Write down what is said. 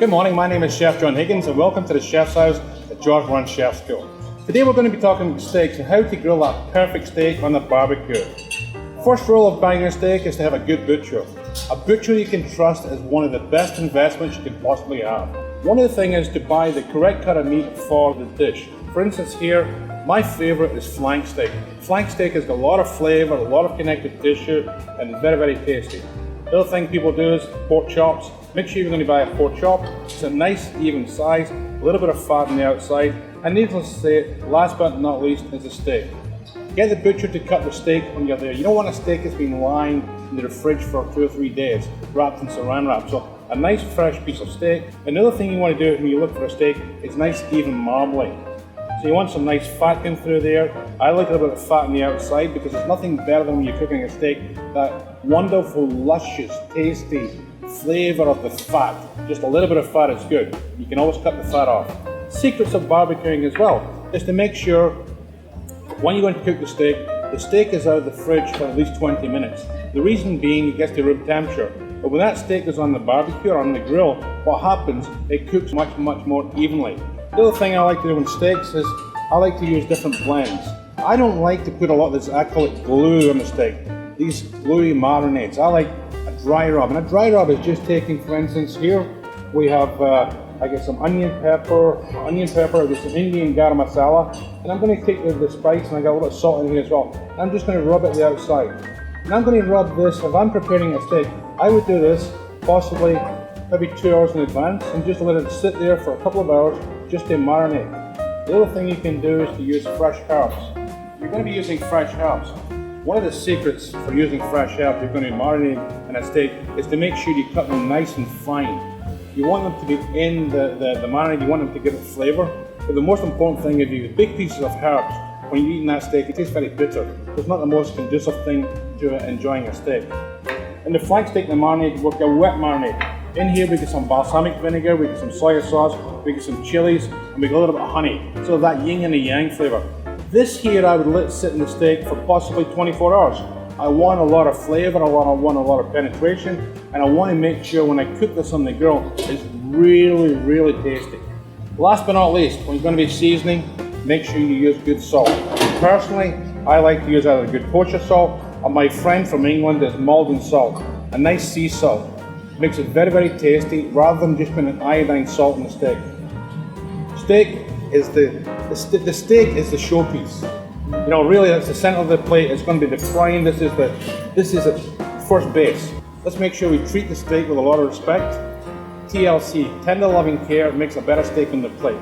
Good morning, my name is Chef John Higgins and welcome to the Chef's House at George Run Chef School. Today we're going to be talking steaks and how to grill that perfect steak on the barbecue. First rule of buying a steak is to have a good butcher. A butcher you can trust is one of the best investments you can possibly have. One of the things is to buy the correct cut of meat for the dish. For instance here, my favorite is flank steak. Flank steak has got a lot of flavor, a lot of connective tissue and very, very tasty. The other thing people do is pork chops. Make sure you're going to buy a pork chop. It's a nice even size, a little bit of fat on the outside, and needless to say, last but not least is the steak. Get the butcher to cut the steak when you're there. You don't want a steak that's been lying in the fridge for 2 or 3 days, wrapped in saran wrap. So a nice fresh piece of steak. Another thing you want to do when you look for a steak is nice even marbling. So you want some nice fat going through there. I like a little bit of fat on the outside because there's nothing better than when you're cooking a steak, that wonderful, luscious, tasty flavor of the fat. Just a little bit of fat is good. You can always cut the fat off. Secrets of barbecuing as well is to make sure when you're going to cook the steak is out of the fridge for at least 20 minutes. The reason being it gets to room temperature. But when that steak is on the barbecue or on the grill, what happens, it cooks much more evenly. The other thing I like to do with steaks is I like to use different blends. I don't like to put a lot of this, I call it glue on the steak. These gluey marinades. I like a dry rub. And a dry rub is just taking, for instance, here we have, I get some onion pepper, I get some Indian garam masala, and I'm going to take the spice and I got a little bit of salt in here as well. I'm just going to rub it the outside. And I'm going to rub this, if I'm preparing a steak, I would do this possibly maybe 2 hours in advance and just let it sit there for a couple of hours just to marinate. The other thing you can do is to use fresh herbs. You're going to be using fresh herbs. One of the secrets for using fresh herbs you're going to marinate in a steak is to make sure you cut them nice and fine. You want them to be in the marinade, you want them to give it flavor. But the most important thing is you use big pieces of herbs. When you're eating that steak, it tastes very bitter. It's not the most conducive thing to enjoying a steak. In the flank steak, the marinade, we've got a wet marinade. In here we get some balsamic vinegar, we get some soy sauce, we get some chilies, and we get a little bit of honey. So that yin and the yang flavor. This here I would let sit in the steak for possibly 24 hours. I want a lot of flavor, I want a lot of penetration, and I want to make sure when I cook this on the grill, it's really, really tasty. Last but not least, when you're going to be seasoning, make sure you use good salt. Personally, I like to use either good kosher salt, or my friend from England is Malden salt, a nice sea salt. Makes it very, very tasty, rather than just putting an iodine salt in the steak. Steak is the steak is the showpiece. You know, really, that's the center of the plate. It's going to be the prime. This is the first base. Let's make sure we treat the steak with a lot of respect. TLC, tender loving care, makes a better steak on the plate.